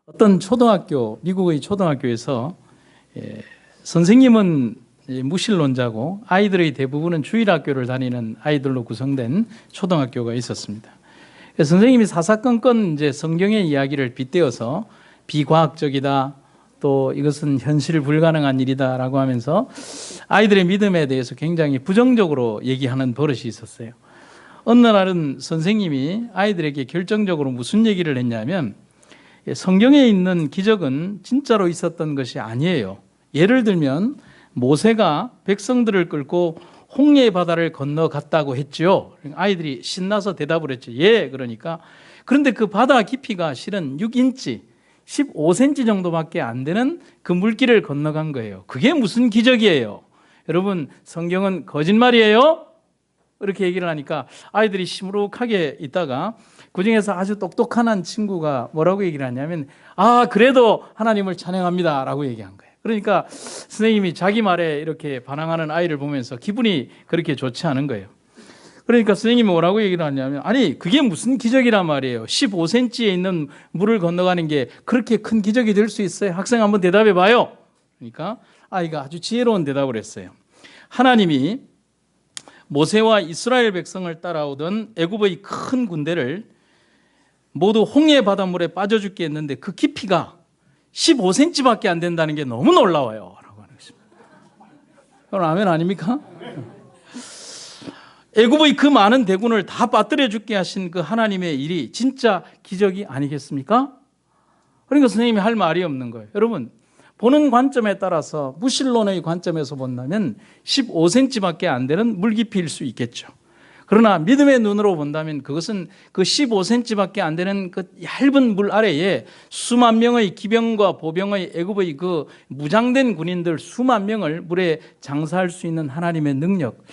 어떤 초등학교, 미국의 초등학교에서 선생님은 무신론자고 아이들의 대부분은 주일학교를 다니는 아이들로 구성된 초등학교가 있었습니다. 선생님이 사사건건 이제 성경의 이야기를 빗대어서 비과학적이다, 또 이것은 현실 불가능한 일이다라고 하면서 아이들의 믿음에 대해서 굉장히 부정적으로 얘기하는 버릇이 있었어요. 어느 날은 선생님이 아이들에게 결정적으로 무슨 얘기를 했냐면, 성경에 있는 기적은 진짜로 있었던 것이 아니에요. 예를 들면 모세가 백성들을 끌고 홍해 바다를 건너갔다고 했죠. 아이들이 신나서 대답을 했죠. 예, 그러니까. 그런데 그 바다 깊이가 실은 6인치, 15cm 정도밖에 안 되는 그 물길을 건너간 거예요. 그게 무슨 기적이에요? 여러분, 성경은 거짓말이에요? 이렇게 얘기를 하니까 아이들이 시무룩하게 있다가 그중에서 아주 똑똑한 한 친구가 뭐라고 얘기를 하냐면, 그래도 하나님을 찬양합니다 라고 얘기한 거예요. 그러니까 선생님이 자기 말에 이렇게 반항하는 아이를 보면서 기분이 그렇게 좋지 않은 거예요. 그러니까 선생님이 뭐라고 얘기를 하냐면, 아니 그게 무슨 기적이란 말이에요. 15cm에 있는 물을 건너가는 게 그렇게 큰 기적이 될 수 있어요? 학생 한번 대답해 봐요. 그러니까 아이가 아주 지혜로운 대답을 했어요. 하나님이 모세와 이스라엘 백성을 따라오던 애굽의 큰 군대를 모두 홍해 바닷물에 빠져 죽게 했는데 그 깊이가 15cm밖에 안 된다는 게 너무 놀라워요 라고 하는 것입니다. 그럼 아멘 아닙니까? 애굽의 그 많은 대군을 다 빠뜨려 죽게 하신 그 하나님의 일이 진짜 기적이 아니겠습니까? 그러니까 선생님이 할 말이 없는 거예요. 여러분, 보는 관점에 따라서 무신론의 관점에서 본다면 15cm밖에 안 되는 물깊이일 수 있겠죠. 그러나 믿음의 눈으로 본다면 그것은 그 15cm밖에 안 되는 그 얇은 물 아래에 수만 명의 기병과 보병의 애굽의 그 무장된 군인들 수만 명을 물에 장사할 수 있는 하나님의 능력,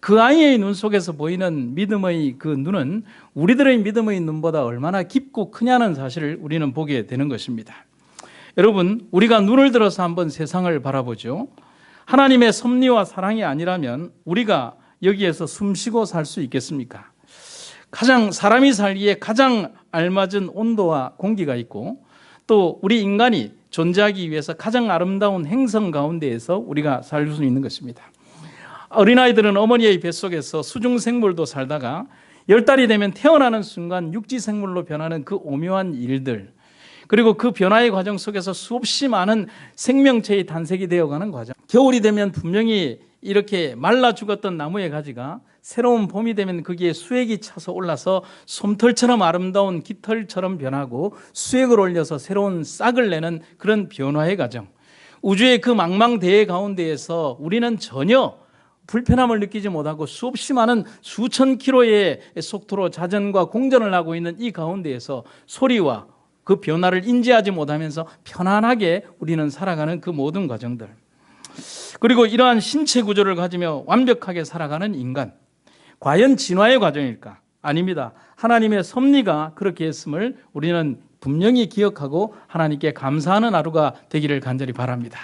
그 아이의 눈 속에서 보이는 믿음의 그 눈은 우리들의 믿음의 눈보다 얼마나 깊고 크냐는 사실을 우리는 보게 되는 것입니다. 여러분, 우리가 눈을 들어서 한번 세상을 바라보죠. 하나님의 섭리와 사랑이 아니라면 우리가 여기에서 숨쉬고 살 수 있겠습니까? 사람이 살기에 가장 알맞은 온도와 공기가 있고, 또 우리 인간이 존재하기 위해서 가장 아름다운 행성 가운데에서 우리가 살 수 있는 것입니다. 어린아이들은 어머니의 뱃속에서 수중생물도 살다가 10달이 되면 태어나는 순간 육지생물로 변하는 그 오묘한 일들, 그리고 그 변화의 과정 속에서 수없이 많은 생명체의 탄생이 되어가는 과정. 겨울이 되면 분명히 이렇게 말라 죽었던 나무의 가지가 새로운 봄이 되면 거기에 수액이 차서 올라서 솜털처럼 아름다운 깃털처럼 변하고 수액을 올려서 새로운 싹을 내는 그런 변화의 과정. 우주의 그 망망대해 가운데에서 우리는 전혀 불편함을 느끼지 못하고 수없이 많은 수천 킬로의 속도로 자전과 공전을 하고 있는 이 가운데에서 소리와 그 변화를 인지하지 못하면서 편안하게 우리는 살아가는 그 모든 과정들, 그리고 이러한 신체 구조를 가지며 완벽하게 살아가는 인간, 과연 진화의 과정일까? 아닙니다. 하나님의 섭리가 그렇게 했음을 우리는 분명히 기억하고 하나님께 감사하는 하루가 되기를 간절히 바랍니다.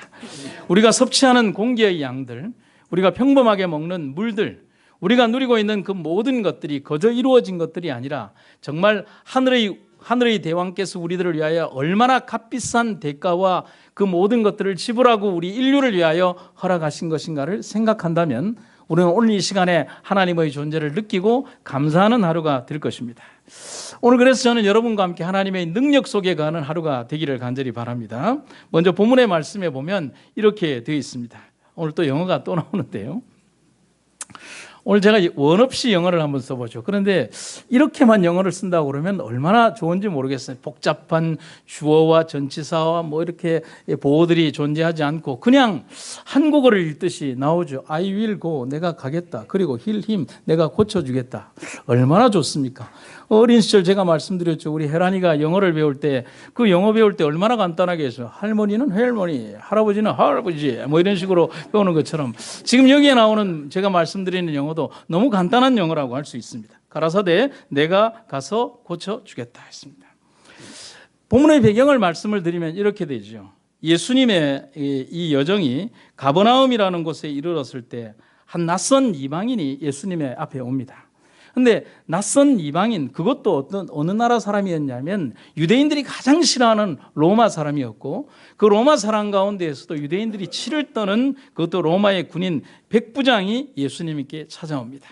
우리가 섭취하는 공기의 양들, 우리가 평범하게 먹는 물들, 우리가 누리고 있는 그 모든 것들이 거저 이루어진 것들이 아니라 정말 하늘의 대왕께서 우리들을 위하여 얼마나 값비싼 대가와 그 모든 것들을 지불하고 우리 인류를 위하여 허락하신 것인가를 생각한다면 우리는 오늘 이 시간에 하나님의 존재를 느끼고 감사하는 하루가 될 것입니다. 오늘 그래서 저는 여러분과 함께 하나님의 능력 속에 가는 하루가 되기를 간절히 바랍니다. 먼저 본문의 말씀에 보면 이렇게 되어 있습니다. 오늘 또 영어가 또 나오는데요. 오늘 제가 원 없이 영어를 한번 써보죠. 그런데 이렇게만 영어를 쓴다고 그러면 얼마나 좋은지 모르겠어요. 복잡한 주어와 전치사와 뭐 이렇게 보어들이 존재하지 않고 그냥 한국어를 읽듯이 나오죠. I will go, 내가 가겠다. 그리고 heal him, 내가 고쳐주겠다. 얼마나 좋습니까? 어린 시절 제가 말씀드렸죠. 우리 혜란이가 영어를 배울 때 그 영어 배울 때 얼마나 간단하게 했어요. 할머니는 할머니, 할아버지는 할아버지 뭐 이런 식으로 배우는 것처럼 지금 여기에 나오는 제가 말씀드리는 영어도 너무 간단한 영어라고 할 수 있습니다. 가라사대 내가 가서 고쳐주겠다 했습니다. 본문의 배경을 말씀을 드리면 이렇게 되죠. 예수님의 이 여정이 가버나움이라는 곳에 이르렀을 때 한 낯선 이방인이 예수님의 앞에 옵니다. 근데 낯선 이방인, 그것도 어느 나라 사람이었냐면 유대인들이 가장 싫어하는 로마 사람이었고, 그 로마 사람 가운데에서도 유대인들이 치를 떠는 그것도 로마의 군인 백부장이 예수님께 찾아옵니다.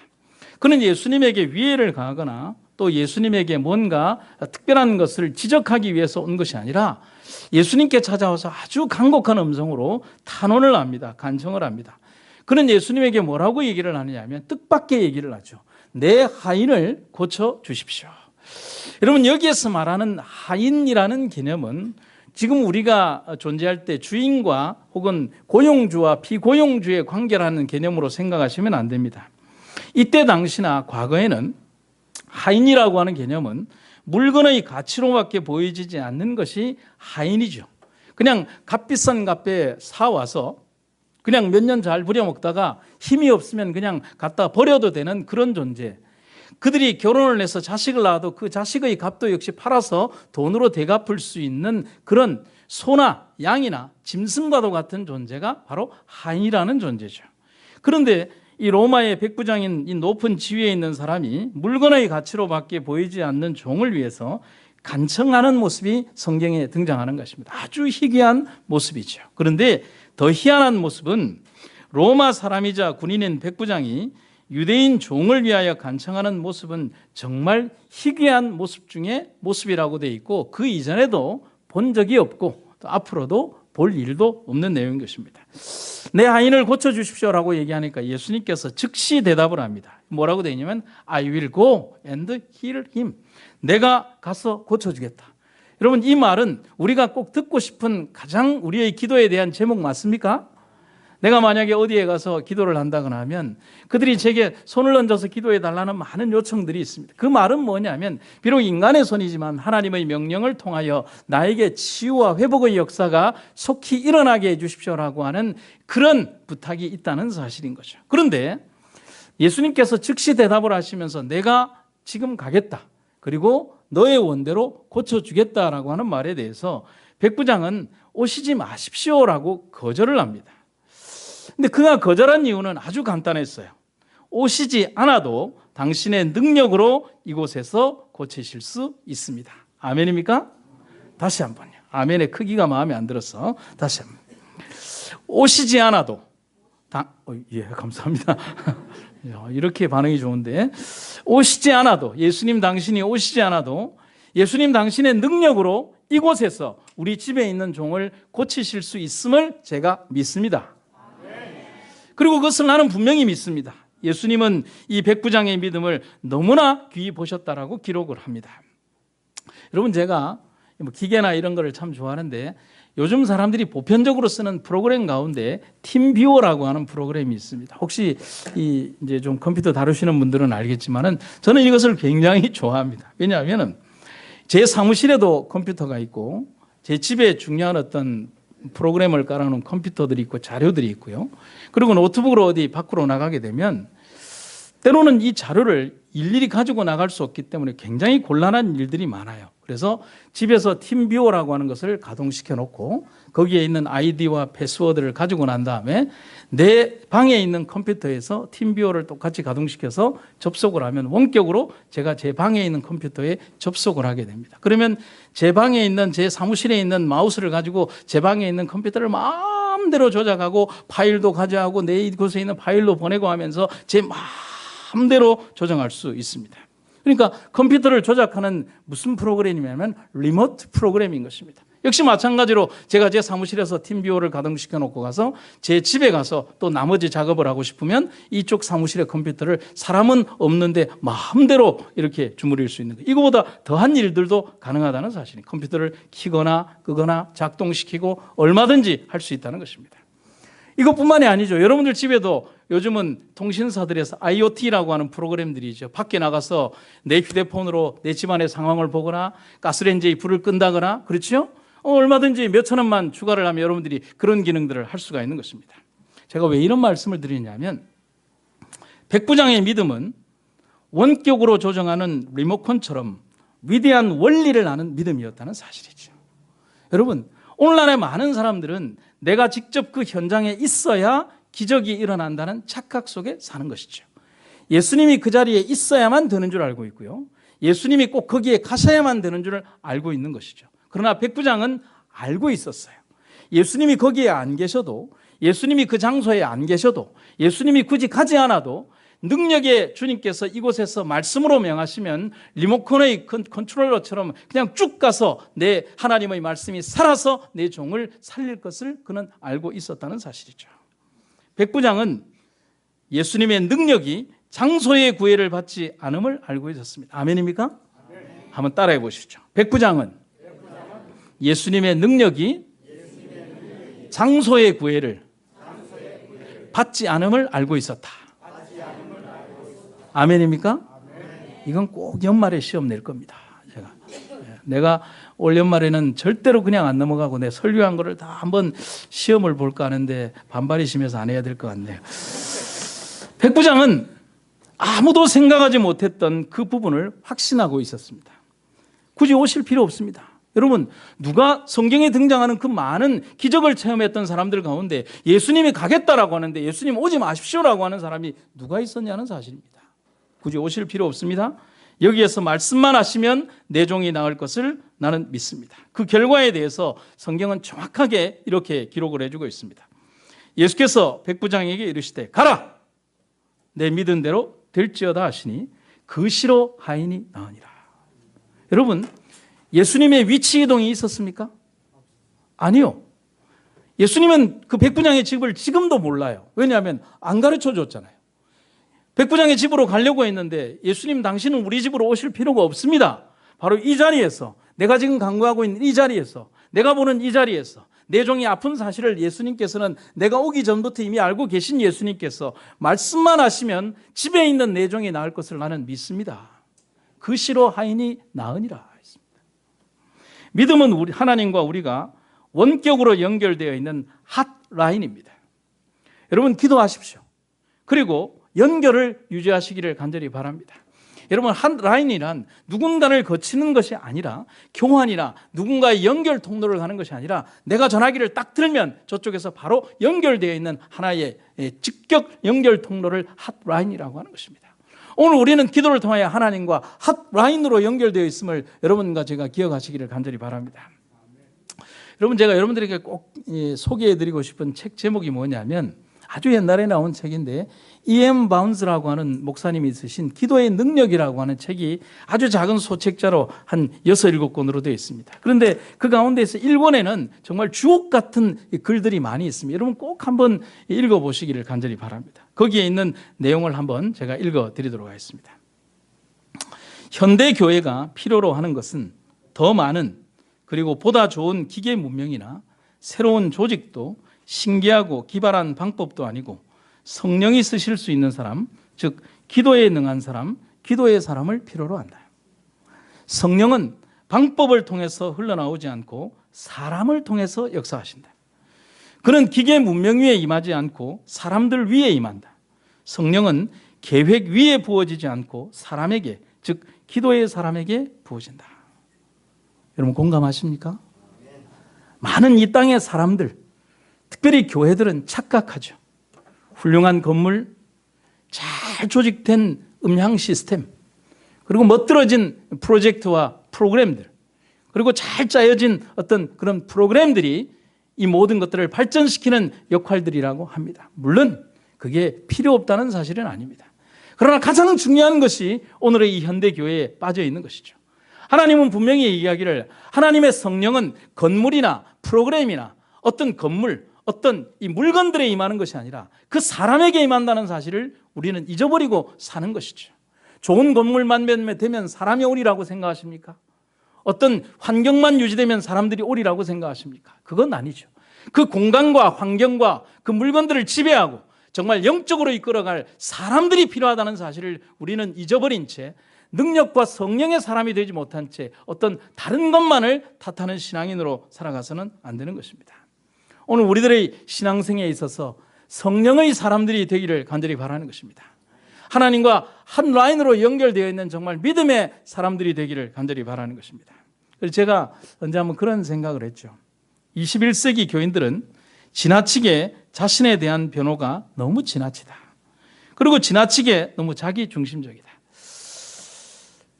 그는 예수님에게 위해를 가하거나 또 예수님에게 뭔가 특별한 것을 지적하기 위해서 온 것이 아니라 예수님께 찾아와서 아주 간곡한 음성으로 탄원을 합니다. 간청을 합니다. 그는 예수님에게 뭐라고 얘기를 하느냐 하면 뜻밖의 얘기를 하죠. 내 하인을 고쳐주십시오. 여러분, 여기에서 말하는 하인이라는 개념은 지금 우리가 존재할 때 주인과 혹은 고용주와 비고용주의 관계라는 개념으로 생각하시면 안 됩니다. 이때 당시나 과거에는 하인이라고 하는 개념은 물건의 가치로밖에 보여지지 않는 것이 하인이죠. 그냥 값비싼 값에 사와서 그냥 몇 년 잘 부려먹다가 힘이 없으면 그냥 갖다 버려도 되는 그런 존재. 그들이 결혼을 해서 자식을 낳아도 그 자식의 값도 역시 팔아서 돈으로 되갚을 수 있는 그런 소나 양이나 짐승과도 같은 존재가 바로 하인이라는 존재죠. 그런데 이 로마의 백부장인 이 높은 지위에 있는 사람이 물건의 가치로밖에 보이지 않는 종을 위해서 간청하는 모습이 성경에 등장하는 것입니다. 아주 희귀한 모습이죠. 그런데 더 희한한 모습은 로마 사람이자 군인인 백부장이 유대인 종을 위하여 간청하는 모습은 정말 희귀한 모습 중에 모습이라고 되어 있고, 그 이전에도 본 적이 없고 또 앞으로도 볼 일도 없는 내용인 것입니다. 내 하인을 고쳐주십시오라고 얘기하니까 예수님께서 즉시 대답을 합니다. 뭐라고 되어 있냐면 I will go and heal him. 내가 가서 고쳐주겠다. 여러분, 이 말은 우리가 꼭 듣고 싶은 가장 우리의 기도에 대한 제목 맞습니까? 내가 만약에 어디에 가서 기도를 한다거나 하면 그들이 제게 손을 얹어서 기도해 달라는 많은 요청들이 있습니다. 그 말은 뭐냐면 비록 인간의 손이지만 하나님의 명령을 통하여 나에게 치유와 회복의 역사가 속히 일어나게 해 주십시오라고 하는 그런 부탁이 있다는 사실인 거죠. 그런데 예수님께서 즉시 대답을 하시면서 내가 지금 가겠다. 그리고 너의 원대로 고쳐주겠다라고 하는 말에 대해서 백부장은 오시지 마십시오라고 거절을 합니다. 근데 그가 거절한 이유는 아주 간단했어요. 오시지 않아도 당신의 능력으로 이곳에서 고치실 수 있습니다. 아멘입니까? 다시 한번요. 아멘의 크기가 마음에 안 들어서 다시 한번. 오시지 않아도 예, 감사합니다. 이렇게 반응이 좋은데, 오시지 않아도, 예수님 당신이 오시지 않아도 예수님 당신의 능력으로 이곳에서 우리 집에 있는 종을 고치실 수 있음을 제가 믿습니다. 그리고 그것을 나는 분명히 믿습니다. 예수님은 이 백부장의 믿음을 너무나 귀히 보셨다라고 기록을 합니다. 여러분, 제가 기계나 이런 거를 참 좋아하는데 요즘 사람들이 보편적으로 쓰는 프로그램 가운데 팀뷰어라고 하는 프로그램이 있습니다. 혹시 이제 좀 컴퓨터 다루시는 분들은 알겠지만은 저는 이것을 굉장히 좋아합니다. 왜냐하면은 제 사무실에도 컴퓨터가 있고 제 집에 중요한 어떤 프로그램을 깔아놓은 컴퓨터들이 있고 자료들이 있고요. 그리고 노트북으로 어디 밖으로 나가게 되면 때로는 이 자료를 일일이 가지고 나갈 수 없기 때문에 굉장히 곤란한 일들이 많아요. 그래서 집에서 팀뷰어라고 하는 것을 가동시켜 놓고 거기에 있는 아이디와 패스워드를 가지고 난 다음에 내 방에 있는 컴퓨터에서 팀뷰어를 똑같이 가동시켜서 접속을 하면 원격으로 제가 제 방에 있는 컴퓨터에 접속을 하게 됩니다. 그러면 제 방에 있는 제 사무실에 있는 마우스를 가지고 제 방에 있는 컴퓨터를 마음대로 조작하고 파일도 가져가고 내 이곳에 있는 파일도 보내고 하면서 제 마음대로 조정할 수 있습니다. 그러니까 컴퓨터를 조작하는 무슨 프로그램이냐면 리모트 프로그램인 것입니다. 역시 마찬가지로 제가 제 사무실에서 팀뷰어를 가동시켜 놓고 가서 제 집에 가서 또 나머지 작업을 하고 싶으면 이쪽 사무실의 컴퓨터를 사람은 없는데 마음대로 이렇게 주무릴 수 있는 거예요. 이거보다 더한 일들도 가능하다는 사실이 컴퓨터를 켜거나 끄거나 작동시키고 얼마든지 할 수 있다는 것입니다. 이것뿐만이 아니죠. 여러분들 집에도 요즘은 통신사들에서 IoT라고 하는 프로그램들이죠. 밖에 나가서 내 휴대폰으로 내 집안의 상황을 보거나 가스레인지에 불을 끈다거나, 그렇죠? 얼마든지 몇천 원만 추가를 하면 여러분들이 그런 기능들을 할 수가 있는 것입니다. 제가 왜 이런 말씀을 드리냐면 백부장의 믿음은 원격으로 조정하는 리모컨처럼 위대한 원리를 아는 믿음이었다는 사실이죠. 여러분, 오늘날의 많은 사람들은 내가 직접 그 현장에 있어야 기적이 일어난다는 착각 속에 사는 것이죠. 예수님이 그 자리에 있어야만 되는 줄 알고 있고요. 예수님이 꼭 거기에 가셔야만 되는 줄 알고 있는 것이죠. 그러나 백부장은 알고 있었어요. 예수님이 거기에 안 계셔도, 예수님이 그 장소에 안 계셔도, 예수님이 굳이 가지 않아도 능력의 주님께서 이곳에서 말씀으로 명하시면 리모컨의 컨트롤러처럼 그냥 쭉 가서 내 하나님의 말씀이 살아서 내 종을 살릴 것을 그는 알고 있었다는 사실이죠. 백부장은 예수님의 능력이 장소의 구애를 받지 않음을 알고 있었습니다. 아멘입니까? 한번 따라해 보시죠. 백부장은 예수님의 능력이 장소의 구애를 받지 않음을 알고 있었다. 아멘입니까? 이건 꼭 연말에 시험 낼 겁니다. 내가 올 연말에는 절대로 그냥 안 넘어가고 내 설교한 거를 다 한번 시험을 볼까 하는데 반발이 심해서 안 해야 될 것 같네요. 백부장은 아무도 생각하지 못했던 그 부분을 확신하고 있었습니다. 굳이 오실 필요 없습니다. 여러분, 누가 성경에 등장하는 그 많은 기적을 체험했던 사람들 가운데 예수님이 가겠다라고 하는데 예수님 오지 마십시오라고 하는 사람이 누가 있었냐는 사실입니다. 굳이 오실 필요 없습니다. 여기에서 말씀만 하시면 내 종이 나을 것을 나는 믿습니다. 그 결과에 대해서 성경은 정확하게 이렇게 기록을 해주고 있습니다. 예수께서 백부장에게 이르시되 가라! 내 믿은 대로 될지어다 하시니 그 시로 하인이 나으니라. 여러분, 예수님의 위치 이동이 있었습니까? 아니요. 예수님은 그 백부장의 집을 지금도 몰라요. 왜냐하면 안 가르쳐 줬잖아요. 백부장의 집으로 가려고 했는데 예수님 당신은 우리 집으로 오실 필요가 없습니다. 바로 이 자리에서, 내가 지금 강구하고 있는 이 자리에서, 내가 보는 이 자리에서 내 종이 아픈 사실을 예수님께서는 내가 오기 전부터 이미 알고 계신 예수님께서 말씀만 하시면 집에 있는 내 종이 나을 것을 나는 믿습니다. 그 시로 하인이 나으니라 했습니다. 믿음은 우리 하나님과 우리가 원격으로 연결되어 있는 핫라인입니다. 여러분 기도하십시오. 그리고 연결을 유지하시기를 간절히 바랍니다. 여러분 핫라인이란 누군가를 거치는 것이 아니라 교환이나 누군가의 연결 통로를 가는 것이 아니라 내가 전화기를 딱 들면 저쪽에서 바로 연결되어 있는 하나의 직격 연결 통로를 핫라인이라고 하는 것입니다. 오늘 우리는 기도를 통하여 하나님과 핫라인으로 연결되어 있음을 여러분과 제가 기억하시기를 간절히 바랍니다. 여러분 제가 여러분들에게 꼭 소개해드리고 싶은 책 제목이 뭐냐면 아주 옛날에 나온 책인데 E.M. 바운스라고 하는 목사님이 쓰신 기도의 능력이라고 하는 책이 아주 작은 소책자로 한 6, 7권으로 되어 있습니다. 그런데 그 가운데서 1권에는 정말 주옥 같은 글들이 많이 있습니다. 여러분 꼭 한번 읽어보시기를 간절히 바랍니다. 거기에 있는 내용을 한번 제가 읽어드리도록 하겠습니다. 현대 교회가 필요로 하는 것은 더 많은 그리고 보다 좋은 기계 문명이나 새로운 조직도 신기하고 기발한 방법도 아니고 성령이 쓰실 수 있는 사람, 즉 기도에 능한 사람, 기도의 사람을 필요로 한다. 성령은 방법을 통해서 흘러나오지 않고 사람을 통해서 역사하신다. 그는 기계 문명 위에 임하지 않고 사람들 위에 임한다. 성령은 계획 위에 부어지지 않고 사람에게, 즉 기도의 사람에게 부어진다. 여러분 공감하십니까? 많은 이 땅의 사람들, 특별히 교회들은 착각하죠. 훌륭한 건물, 잘 조직된 음향 시스템, 그리고 멋들어진 프로젝트와 프로그램들, 그리고 잘 짜여진 어떤 그런 프로그램들이 이 모든 것들을 발전시키는 역할들이라고 합니다. 물론 그게 필요 없다는 사실은 아닙니다. 그러나 가장 중요한 것이 오늘의 이 현대 교회에 빠져 있는 것이죠. 하나님은 분명히 얘기하기를 하나님의 성령은 건물이나 프로그램이나 어떤 건물, 어떤 이 물건들에 임하는 것이 아니라 그 사람에게 임한다는 사실을 우리는 잊어버리고 사는 것이죠. 좋은 건물만 되면 사람이 오리라고 생각하십니까? 어떤 환경만 유지되면 사람들이 오리라고 생각하십니까? 그건 아니죠. 그 공간과 환경과 그 물건들을 지배하고 정말 영적으로 이끌어갈 사람들이 필요하다는 사실을 우리는 잊어버린 채 능력과 성령의 사람이 되지 못한 채 어떤 다른 것만을 탓하는 신앙인으로 살아가서는 안 되는 것입니다. 오늘 우리들의 신앙생에 있어서 성령의 사람들이 되기를 간절히 바라는 것입니다. 하나님과 한 라인으로 연결되어 있는 정말 믿음의 사람들이 되기를 간절히 바라는 것입니다. 그래서 제가 언제 한번 그런 생각을 했죠. 21세기 교인들은 지나치게 자신에 대한 변호가 너무 지나치다. 그리고 지나치게 너무 자기 중심적이다.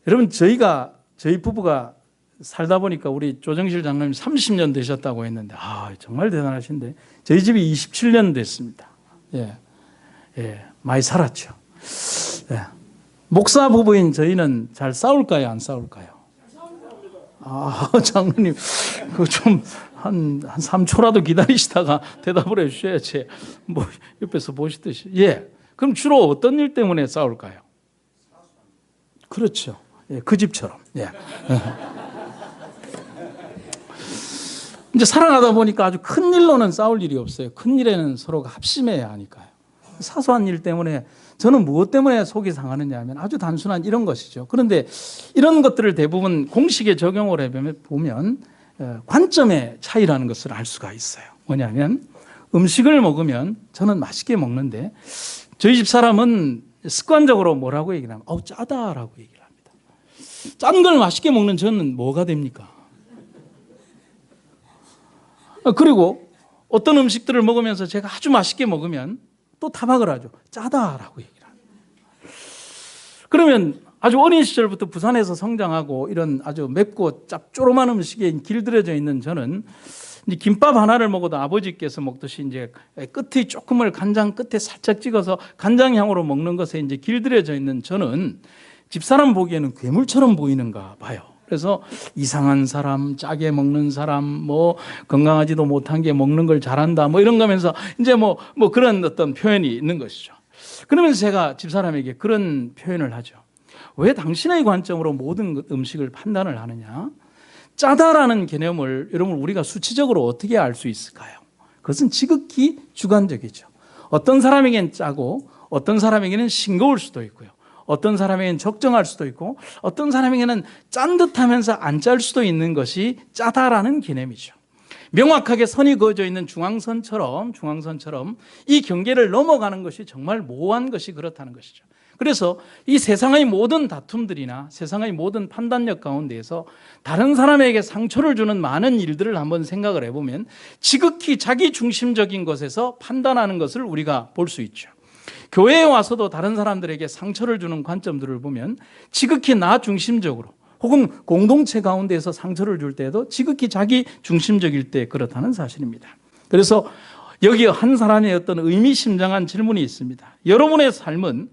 여러분, 저희 부부가 살다 보니까 우리 조정실 장로님 30년 되셨다고 했는데, 정말 대단하신데, 저희 집이 27년 됐습니다. 많이 살았죠. 목사 부부인 저희는 잘 싸울까요? 안 싸울까요? 장로님, 그 좀 한 3초라도 기다리시다가 대답을 해주셔야지. 뭐, 옆에서 보시듯이. 그럼 주로 어떤 일 때문에 싸울까요? 그렇죠. 그 집처럼. 이제 살아가다 보니까 아주 큰 일로는 싸울 일이 없어요. 큰 일에는 서로가 합심해야 하니까요. 사소한 일 때문에 저는 무엇 때문에 속이 상하느냐 하면 아주 단순한 이런 것이죠. 그런데 이런 것들을 대부분 공식에 적용을 해보면 관점의 차이라는 것을 알 수가 있어요. 뭐냐면 음식을 먹으면 저는 맛있게 먹는데 저희 집 사람은 습관적으로 뭐라고 얘기를 하면 짜다라고 얘기를 합니다. 짠 걸 맛있게 먹는 저는 뭐가 됩니까? 그리고 어떤 음식들을 먹으면서 제가 아주 맛있게 먹으면 또 타박을 하죠. 짜다라고 얘기를 합니다. 그러면 아주 어린 시절부터 부산에서 성장하고 이런 아주 맵고 짭조름한 음식에 길들여져 있는 저는 이제 김밥 하나를 먹어도 아버지께서 먹듯이 이제 끝에 조금을 간장 끝에 살짝 찍어서 간장향으로 먹는 것에 이제 길들여져 있는 저는 집사람 보기에는 괴물처럼 보이는가 봐요. 그래서 이상한 사람, 짜게 먹는 사람, 뭐 건강하지도 못한 게 먹는 걸 잘한다, 뭐 이런 거면서 이제 뭐 그런 어떤 표현이 있는 것이죠. 그러면서 제가 집사람에게 그런 표현을 하죠. 왜 당신의 관점으로 모든 음식을 판단을 하느냐? 짜다라는 개념을 여러분 우리가 수치적으로 어떻게 알 수 있을까요? 그것은 지극히 주관적이죠. 어떤 사람에게는 짜고 어떤 사람에게는 싱거울 수도 있고요. 어떤 사람에게는 적정할 수도 있고 어떤 사람에게는 짠 듯하면서 안 짤 수도 있는 것이 짜다라는 개념이죠. 명확하게 선이 그어져 있는 중앙선처럼 이 경계를 넘어가는 것이 정말 모호한 것이 그렇다는 것이죠. 그래서 이 세상의 모든 다툼들이나 세상의 모든 판단력 가운데에서 다른 사람에게 상처를 주는 많은 일들을 한번 생각을 해보면 지극히 자기 중심적인 것에서 판단하는 것을 우리가 볼 수 있죠. 교회에 와서도 다른 사람들에게 상처를 주는 관점들을 보면 지극히 나 중심적으로 혹은 공동체 가운데에서 상처를 줄 때에도 지극히 자기 중심적일 때 그렇다는 사실입니다. 그래서 여기 한 사람의 어떤 의미심장한 질문이 있습니다. 여러분의 삶은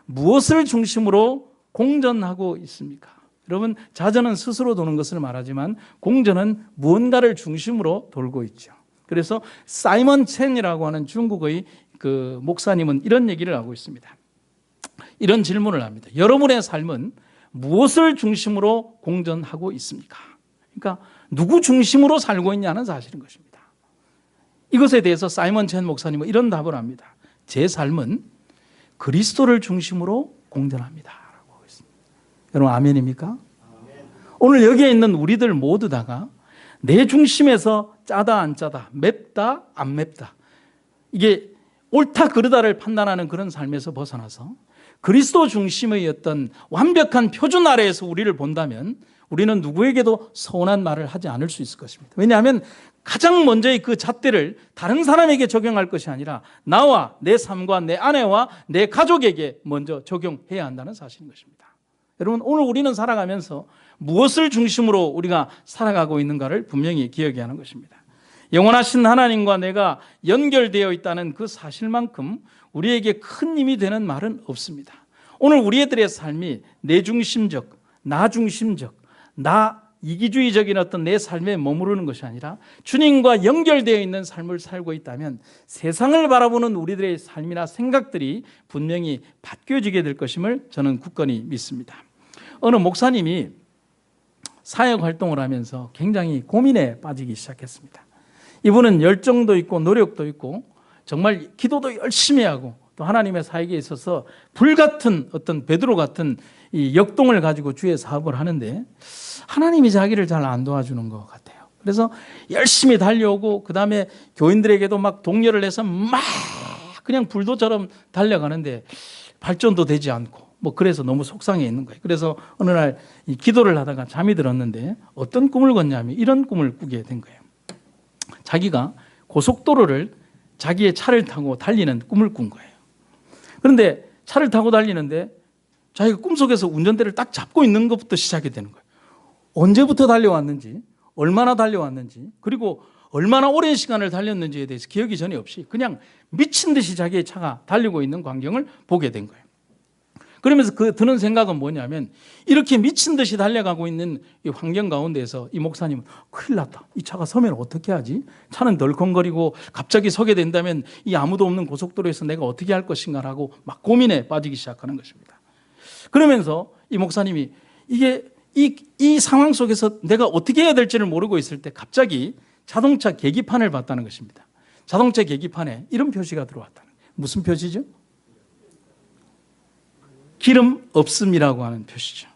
무엇을 중심으로 공전하고 있습니까? 여러분, 자전은 스스로 도는 것을 말하지만 공전은 무언가를 중심으로 돌고 있죠. 그래서 사이먼 첸이라고 하는 중국의 그 목사님은 이런 얘기를 하고 있습니다. 이런 질문을 합니다. 여러분의 삶은 무엇을 중심으로 공전하고 있습니까? 그러니까 누구 중심으로 살고 있냐는 사실인 것입니다. 이것에 대해서 사이먼 첸 목사님은 이런 답을 합니다. 제 삶은 그리스도를 중심으로 공전합니다 라고 하고 있습니다. 여러분 아멘입니까? 아멘. 오늘 여기에 있는 우리들 모두 다가 내 중심에서 짜다 안 짜다, 맵다 안 맵다, 이게 옳다 그르다를 판단하는 그런 삶에서 벗어나서 그리스도 중심의 어떤 완벽한 표준 아래에서 우리를 본다면 우리는 누구에게도 서운한 말을 하지 않을 수 있을 것입니다. 왜냐하면 가장 먼저의 그 잣대를 다른 사람에게 적용할 것이 아니라 나와 내 삶과 내 아내와 내 가족에게 먼저 적용해야 한다는 사실인 것입니다. 여러분, 오늘 우리는 살아가면서 무엇을 중심으로 우리가 살아가고 있는가를 분명히 기억해야 하는 것입니다. 영원하신 하나님과 내가 연결되어 있다는 그 사실만큼 우리에게 큰 힘이 되는 말은 없습니다. 오늘 우리들의 삶이 내 중심적, 나 중심적, 나 이기주의적인 어떤 내 삶에 머무르는 것이 아니라 주님과 연결되어 있는 삶을 살고 있다면 세상을 바라보는 우리들의 삶이나 생각들이 분명히 바뀌어지게 될 것임을 저는 굳건히 믿습니다. 어느 목사님이 사역 활동을 하면서 굉장히 고민에 빠지기 시작했습니다. 이분은 열정도 있고 노력도 있고 정말 기도도 열심히 하고 또 하나님의 사역에 있어서 불같은 어떤 베드로 같은 이 역동을 가지고 주의 사업을 하는데 하나님이 자기를 잘 안 도와주는 것 같아요. 그래서 열심히 달려오고 그 다음에 교인들에게도 막 독려를 해서 막 그냥 불도처럼 달려가는데 발전도 되지 않고 뭐 그래서 너무 속상해 있는 거예요. 그래서 어느 날 이 기도를 하다가 잠이 들었는데 어떤 꿈을 꿨냐면 이런 꿈을 꾸게 된 거예요. 자기가 고속도로를 자기의 차를 타고 달리는 꿈을 꾼 거예요. 그런데 차를 타고 달리는데 자기가 꿈속에서 운전대를 딱 잡고 있는 것부터 시작이 되는 거예요. 언제부터 달려왔는지, 얼마나 달려왔는지, 그리고 얼마나 오랜 시간을 달렸는지에 대해서 기억이 전혀 없이 그냥 미친 듯이 자기의 차가 달리고 있는 광경을 보게 된 거예요. 그러면서 드는 생각은 뭐냐면, 이렇게 미친 듯이 달려가고 있는 이 환경 가운데서 이 목사님은 큰일 났다. 이 차가 서면 어떻게 하지? 차는 덜컹거리고 갑자기 서게 된다면 이 아무도 없는 고속도로에서 내가 어떻게 할 것인가라고 막 고민에 빠지기 시작하는 것입니다. 그러면서 이 목사님이 이 상황 속에서 내가 어떻게 해야 될지를 모르고 있을 때 갑자기 자동차 계기판을 봤다는 것입니다. 자동차 계기판에 이런 표시가 들어왔다는 거예요. 무슨 표시죠? 기름 없음이라고 하는 표시죠.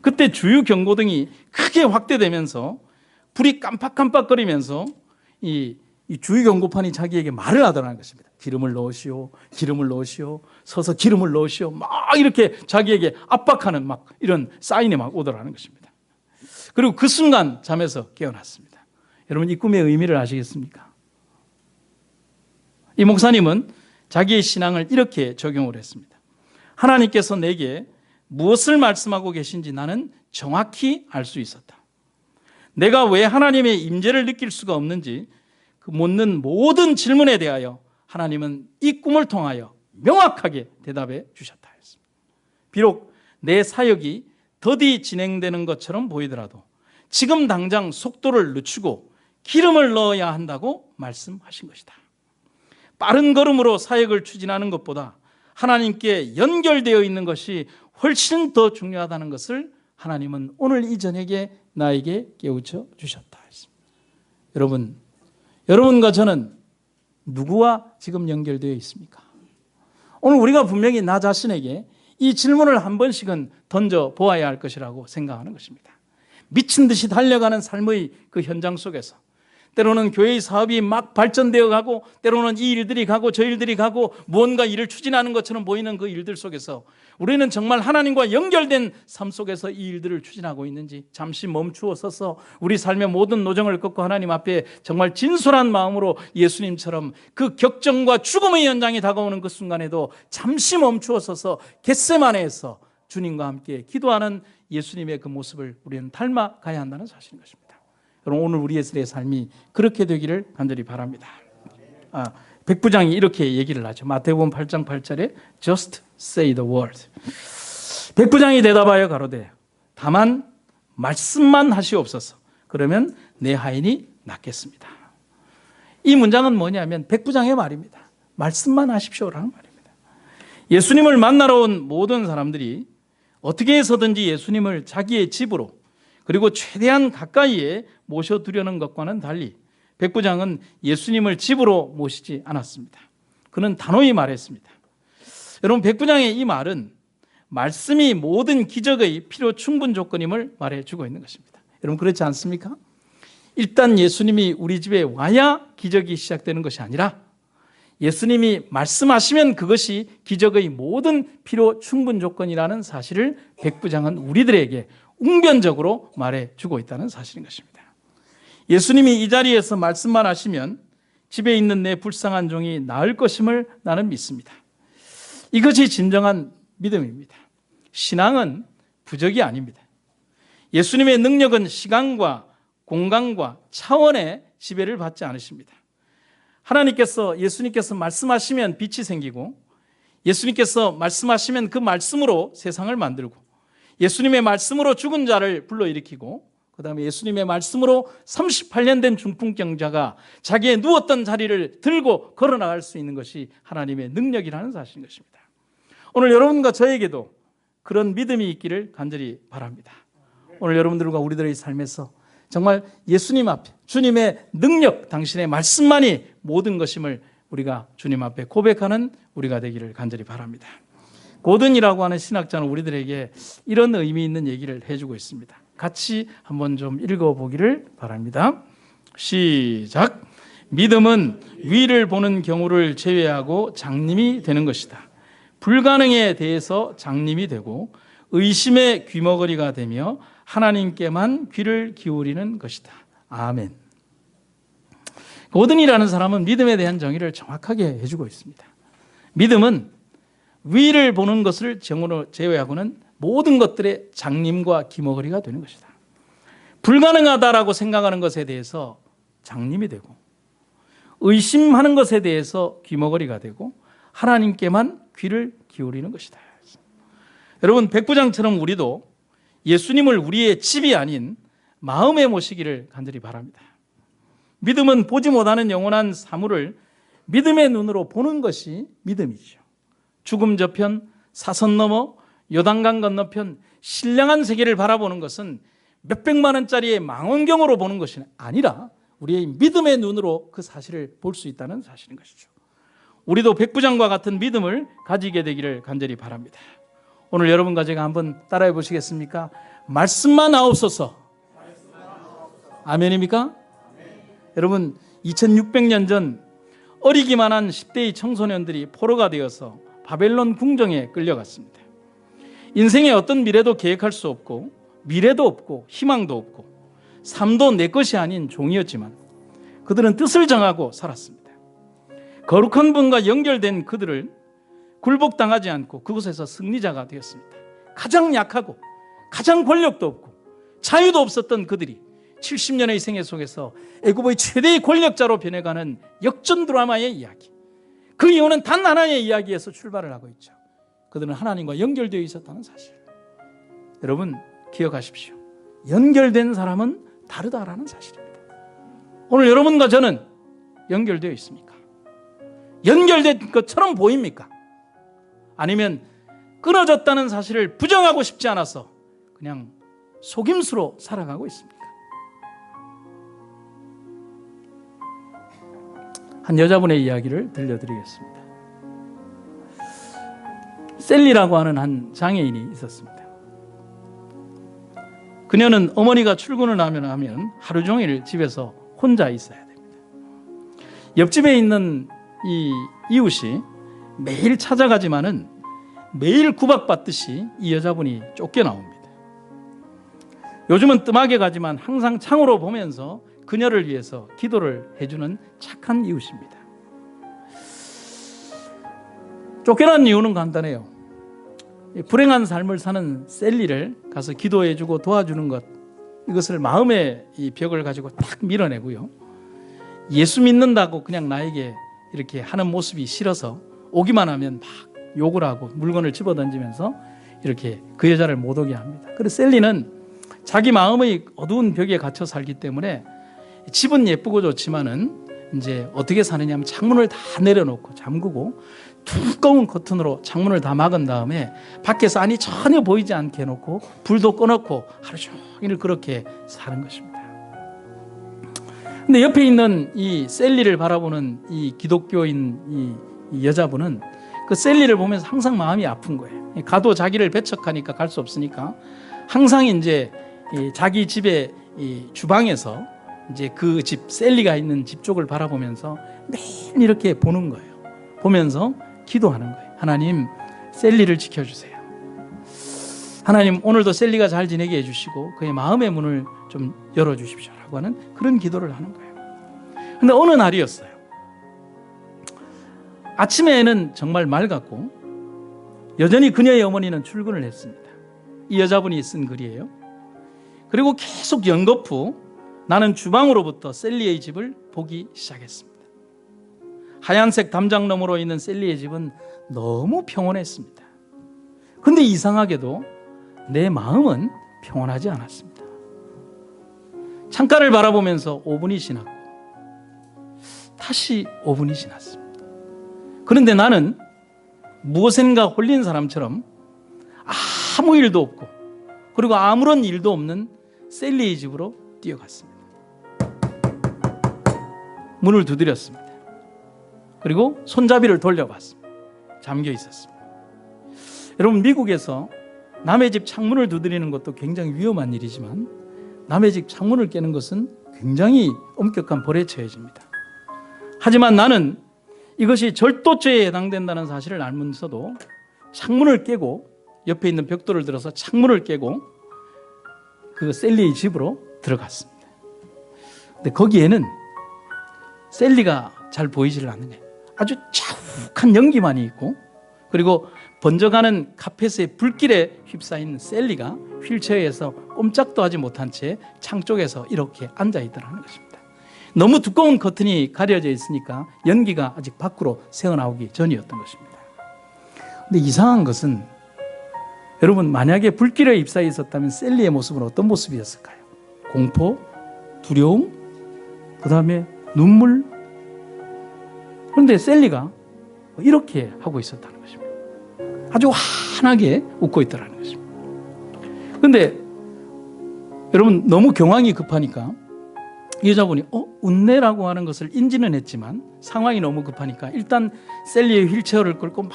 그때 주유 경고등이 크게 확대되면서 불이 깜빡깜빡거리면서 이 주유 경고판이 자기에게 말을 하더라는 것입니다. 기름을 넣으시오, 기름을 넣으시오, 서서 기름을 넣으시오, 막 이렇게 자기에게 압박하는 막 이런 사인이 막 오더라는 것입니다. 그리고 그 순간 잠에서 깨어났습니다. 여러분, 이 꿈의 의미를 아시겠습니까? 이 목사님은 자기의 신앙을 이렇게 적용을 했습니다. 하나님께서 내게 무엇을 말씀하고 계신지 나는 정확히 알 수 있었다. 내가 왜 하나님의 임재를 느낄 수가 없는지 그 묻는 모든 질문에 대하여 하나님은 이 꿈을 통하여 명확하게 대답해 주셨다 했습니다. 비록 내 사역이 더디 진행되는 것처럼 보이더라도 지금 당장 속도를 늦추고 기름을 넣어야 한다고 말씀하신 것이다. 빠른 걸음으로 사역을 추진하는 것보다 하나님께 연결되어 있는 것이 훨씬 더 중요하다는 것을 하나님은 오늘 이 저녁에 나에게 깨우쳐 주셨다 했습니다. 여러분과 저는 누구와 지금 연결되어 있습니까? 오늘 우리가 분명히 나 자신에게 이 질문을 한 번씩은 던져 보아야 할 것이라고 생각하는 것입니다. 미친 듯이 달려가는 삶의 그 현장 속에서 때로는 교회의 사업이 막 발전되어 가고, 때로는 이 일들이 가고 저 일들이 가고, 무언가 일을 추진하는 것처럼 보이는 그 일들 속에서 우리는 정말 하나님과 연결된 삶 속에서 이 일들을 추진하고 있는지 잠시 멈추어 서서 우리 삶의 모든 노정을 꺾고 하나님 앞에 정말 진솔한 마음으로 예수님처럼 그 격정과 죽음의 현장이 다가오는 그 순간에도 잠시 멈추어 서서 겟세마네에서 주님과 함께 기도하는 예수님의 그 모습을 우리는 닮아가야 한다는 사실인 것입니다. 여러분, 오늘 우리의 삶이 그렇게 되기를 간절히 바랍니다. 백부장이 이렇게 얘기를 하죠. 마태복음 8장 8절에 Just say the word. 백부장이 대답하여 가로되 다만 말씀만 하시옵소서. 그러면 내 하인이 낫겠습니다. 이 문장은 뭐냐면 백부장의 말입니다. 말씀만 하십시오라는 말입니다. 예수님을 만나러 온 모든 사람들이 어떻게 해서든지 예수님을 자기의 집으로 그리고 최대한 가까이에 모셔두려는 것과는 달리 백부장은 예수님을 집으로 모시지 않았습니다. 그는 단호히 말했습니다. 여러분, 백부장의 이 말은 말씀이 모든 기적의 필요 충분 조건임을 말해주고 있는 것입니다. 여러분, 그렇지 않습니까? 일단 예수님이 우리 집에 와야 기적이 시작되는 것이 아니라 예수님이 말씀하시면 그것이 기적의 모든 필요 충분 조건이라는 사실을 백부장은 우리들에게 웅변적으로 말해주고 있다는 사실인 것입니다. 예수님이 이 자리에서 말씀만 하시면 집에 있는 내 불쌍한 종이 나을 것임을 나는 믿습니다. 이것이 진정한 믿음입니다. 신앙은 부적이 아닙니다. 예수님의 능력은 시간과 공간과 차원의 지배를 받지 않으십니다. 예수님께서 말씀하시면 빛이 생기고, 예수님께서 말씀하시면 그 말씀으로 세상을 만들고, 예수님의 말씀으로 죽은 자를 불러일으키고, 그 다음에 예수님의 말씀으로 38년 된 중풍병자가 자기의 누웠던 자리를 들고 걸어나갈 수 있는 것이 하나님의 능력이라는 사실인 것입니다. 오늘 여러분과 저에게도 그런 믿음이 있기를 간절히 바랍니다. 오늘 여러분들과 우리들의 삶에서 정말 예수님 앞에 주님의 능력, 당신의 말씀만이 모든 것임을 우리가 주님 앞에 고백하는 우리가 되기를 간절히 바랍니다. 고든이라고 하는 신학자는 우리들에게 이런 의미 있는 얘기를 해주고 있습니다. 같이 한번 좀 읽어보기를 바랍니다. 시작. 믿음은 위를 보는 경우를 제외하고 장님이 되는 것이다. 불가능에 대해서 장님이 되고 의심의 귀머거리가 되며 하나님께만 귀를 기울이는 것이다. 아멘. 고든이라는 사람은 믿음에 대한 정의를 정확하게 해주고 있습니다. 믿음은 위를 보는 것을 제외하고는 모든 것들의 장님과 기머거리가 되는 것이다. 불가능하다라고 생각하는 것에 대해서 장님이 되고, 의심하는 것에 대해서 귀머거리가 되고, 하나님께만 귀를 기울이는 것이다. 여러분, 백부장처럼 우리도 예수님을 우리의 집이 아닌 마음에 모시기를 간절히 바랍니다. 믿음은 보지 못하는 영원한 사물을 믿음의 눈으로 보는 것이 믿음이죠. 죽음 저편, 사선 너머, 요단강 건너편 신령한 세계를 바라보는 것은 몇백만 원짜리의 망원경으로 보는 것이 아니라 우리의 믿음의 눈으로 그 사실을 볼 수 있다는 사실인 것이죠. 우리도 백부장과 같은 믿음을 가지게 되기를 간절히 바랍니다. 오늘 여러분과 제가 한번 따라해 보시겠습니까? 말씀만 하옵소서. 아멘입니까? 여러분, 2600년 전 어리기만 한 10대의 청소년들이 포로가 되어서 바벨론 궁정에 끌려갔습니다. 인생의 어떤 미래도 계획할 수 없고, 미래도 없고, 희망도 없고, 삶도 내 것이 아닌 종이었지만 그들은 뜻을 정하고 살았습니다. 거룩한 분과 연결된 그들을 굴복당하지 않고 그곳에서 승리자가 되었습니다. 가장 약하고 가장 권력도 없고 자유도 없었던 그들이 70년의 생애 속에서 애굽의 최대의 권력자로 변해가는 역전 드라마의 이야기, 그 이유는 단 하나의 이야기에서 출발을 하고 있죠. 그들은 하나님과 연결되어 있었다는 사실. 여러분 기억하십시오. 연결된 사람은 다르다라는 사실입니다. 오늘 여러분과 저는 연결되어 있습니까? 연결된 것처럼 보입니까? 아니면 끊어졌다는 사실을 부정하고 싶지 않아서 그냥 속임수로 살아가고 있습니까? 한 여자분의 이야기를 들려드리겠습니다. 셀리라고 하는 한 장애인이 있었습니다. 그녀는 어머니가 출근을 하면 하루 종일 집에서 혼자 있어야 됩니다. 옆집에 있는 이 이웃이 매일 찾아가지만은 매일 구박받듯이 이 여자분이 쫓겨나옵니다. 요즘은 뜸하게 가지만 항상 창으로 보면서 그녀를 위해서 기도를 해주는 착한 이웃입니다. 쫓겨난 이유는 간단해요. 불행한 삶을 사는 셀리를 가서 기도해주고 도와주는 것, 이것을 마음의 이 벽을 가지고 딱 밀어내고요. 예수 믿는다고 그냥 나에게 이렇게 하는 모습이 싫어서 오기만 하면 막 욕을 하고 물건을 집어던지면서 이렇게 그 여자를 못 오게 합니다. 그래서 셀리는 자기 마음의 어두운 벽에 갇혀 살기 때문에 집은 예쁘고 좋지만은 이제 어떻게 사느냐 하면 창문을 다 내려놓고 잠그고 두꺼운 커튼으로 창문을 다 막은 다음에 밖에서 안이 전혀 보이지 않게 해놓고 불도 꺼놓고 하루 종일 그렇게 사는 것입니다. 근데 옆에 있는 이 셀리를 바라보는 이 기독교인 이 여자분은 그 셀리를 보면서 항상 마음이 아픈 거예요. 가도 자기를 배척하니까 갈 수 없으니까 항상 이제 자기 집의 이 주방에서 이제 그 집 셀리가 있는 집 쪽을 바라보면서 매일 이렇게 보는 거예요. 보면서 기도하는 거예요. 하나님, 셀리를 지켜주세요. 하나님, 오늘도 셀리가 잘 지내게 해주시고 그의 마음의 문을 좀 열어주십시오라고 하는 그런 기도를 하는 거예요. 근데 어느 날이었어요. 아침에는 정말 맑았고 여전히 그녀의 어머니는 출근을 했습니다. 이 여자분이 쓴 글이에요. 그리고 계속 연거푸 나는 주방으로부터 셀리의 집을 보기 시작했습니다. 하얀색 담장 너머로 있는 셀리의 집은 너무 평온했습니다. 근데 이상하게도 내 마음은 평온하지 않았습니다. 창가를 바라보면서 5분이 지났고 다시 5분이 지났습니다. 그런데 나는 무엇인가 홀린 사람처럼 아무 일도 없고 그리고 아무런 일도 없는 셀리의 집으로 뛰어갔습니다. 문을 두드렸습니다. 그리고 손잡이를 돌려봤습니다. 잠겨 있었습니다. 여러분, 미국에서 남의 집 창문을 두드리는 것도 굉장히 위험한 일이지만 남의 집 창문을 깨는 것은 굉장히 엄격한 벌에 처해집니다. 하지만 나는 이것이 절도죄에 해당된다는 사실을 알면서도 창문을 깨고 옆에 있는 벽돌을 들어서 창문을 깨고 그 셀리의 집으로 들어갔습니다. 근데 거기에는 셀리가 잘 보이질 않는 거예요. 아주 자욱한 연기만이 있고 그리고 번져가는 카펫의 불길에 휩싸인 셀리가 휠체어에서 꼼짝도 하지 못한 채 창 쪽에서 이렇게 앉아있더라는 것입니다. 너무 두꺼운 커튼이 가려져 있으니까 연기가 아직 밖으로 새어나오기 전이었던 것입니다. 근데 이상한 것은 여러분, 만약에 불길에 휩싸여 있었다면 셀리의 모습은 어떤 모습이었을까요? 공포, 두려움, 그 다음에 눈물. 그런데 셀리가 이렇게 하고 있었다는 것입니다. 아주 환하게 웃고 있더라는 것입니다. 그런데 여러분, 너무 경황이 급하니까 이 여자분이 웃네라고 하는 것을 인지는 했지만 상황이 너무 급하니까 일단 셀리의 휠체어를 끌고 막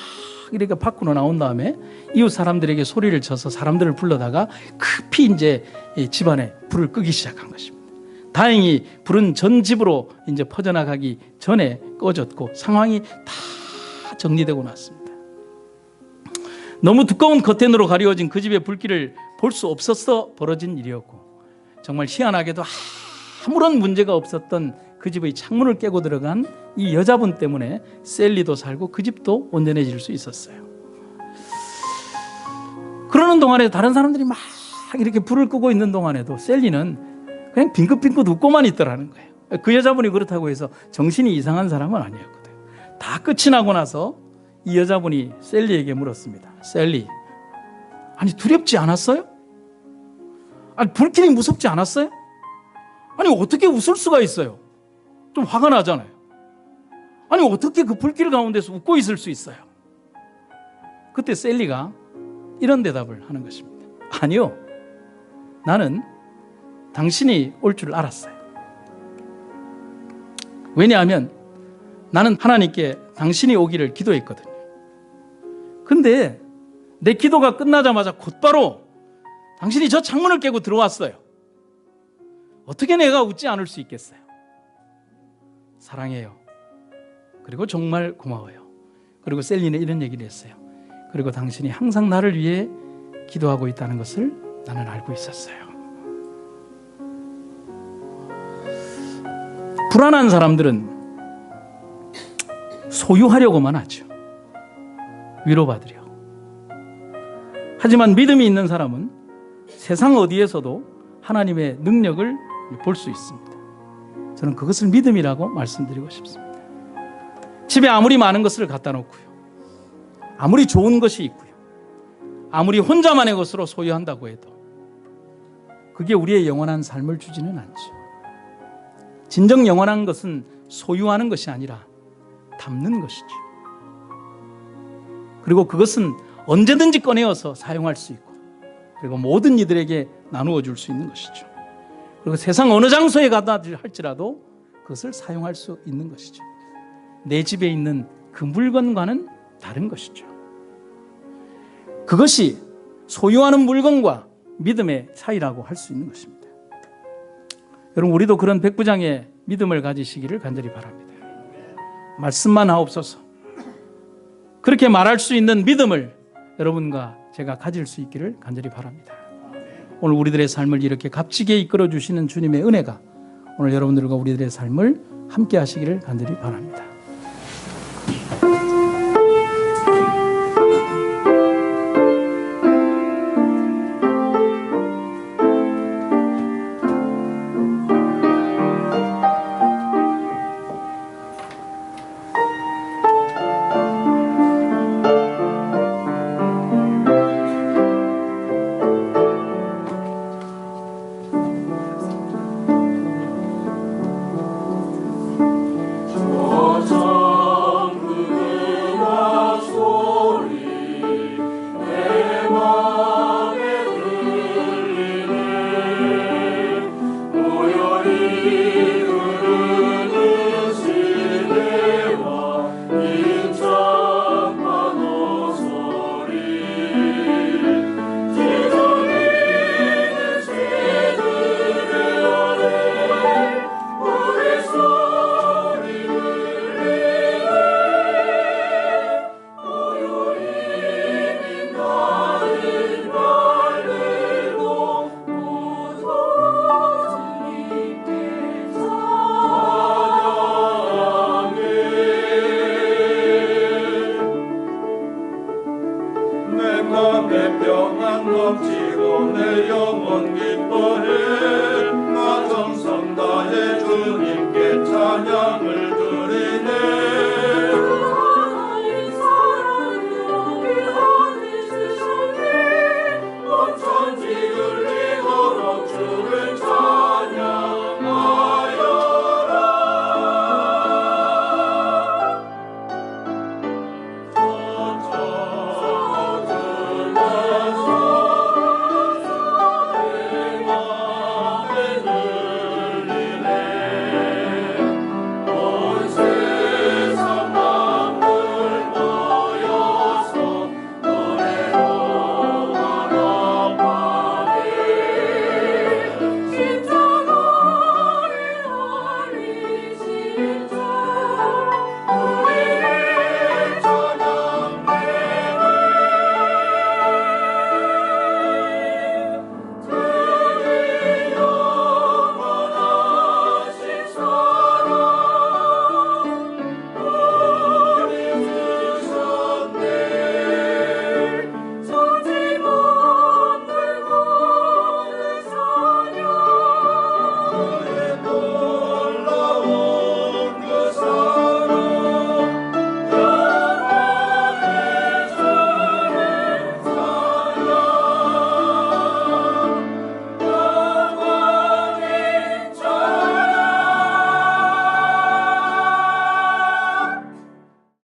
이렇게 밖으로 나온 다음에 이웃 사람들에게 소리를 쳐서 사람들을 불러다가 급히 이제 집안에 불을 끄기 시작한 것입니다. 다행히 불은 전 집으로 이제 퍼져나가기 전에 꺼졌고 상황이 다 정리되고 났습니다. 너무 두꺼운 커튼으로 가려워진 그 집의 불길을 볼 수 없어서 벌어진 일이었고, 정말 희한하게도 아무런 문제가 없었던 그 집의 창문을 깨고 들어간 이 여자분 때문에 셀리도 살고 그 집도 온전해질 수 있었어요. 그러는 동안에 다른 사람들이 막 이렇게 불을 끄고 있는 동안에도 셀리는 그냥 빙긋빙긋 웃고만 있더라는 거예요. 그 여자분이 그렇다고 해서 정신이 이상한 사람은 아니었거든요. 다 끝이 나고 나서 이 여자분이 셀리에게 물었습니다. 셀리, 아니 두렵지 않았어요? 아니 불길이 무섭지 않았어요? 아니 어떻게 웃을 수가 있어요? 좀 화가 나잖아요. 아니 어떻게 그 불길 가운데서 웃고 있을 수 있어요? 그때 셀리가 이런 대답을 하는 것입니다. 아니요, 나는 당신이 올 줄 알았어요. 왜냐하면 나는 하나님께 당신이 오기를 기도했거든요. 근데 내 기도가 끝나자마자 곧바로 당신이 저 창문을 깨고 들어왔어요. 어떻게 내가 웃지 않을 수 있겠어요? 사랑해요. 그리고 정말 고마워요. 그리고 셀리는 이런 얘기를 했어요. 그리고 당신이 항상 나를 위해 기도하고 있다는 것을 나는 알고 있었어요. 불안한 사람들은 소유하려고만 하죠. 위로받으려. 하지만 믿음이 있는 사람은 세상 어디에서도 하나님의 능력을 볼 수 있습니다. 저는 그것을 믿음이라고 말씀드리고 싶습니다. 집에 아무리 많은 것을 갖다 놓고요, 아무리 좋은 것이 있고요, 아무리 혼자만의 것으로 소유한다고 해도 그게 우리의 영원한 삶을 주지는 않죠. 진정 영원한 것은 소유하는 것이 아니라 담는 것이죠. 그리고 그것은 언제든지 꺼내어서 사용할 수 있고, 그리고 모든 이들에게 나누어 줄 수 있는 것이죠. 그리고 세상 어느 장소에 가다 할지라도 그것을 사용할 수 있는 것이죠. 내 집에 있는 그 물건과는 다른 것이죠. 그것이 소유하는 물건과 믿음의 차이라고 할 수 있는 것입니다. 여러분, 우리도 그런 백부장의 믿음을 가지시기를 간절히 바랍니다. 말씀만 하옵소서. 그렇게 말할 수 있는 믿음을 여러분과 제가 가질 수 있기를 간절히 바랍니다. 오늘 우리들의 삶을 이렇게 값지게 이끌어 주시는 주님의 은혜가 오늘 여러분들과 우리들의 삶을 함께 하시기를 간절히 바랍니다.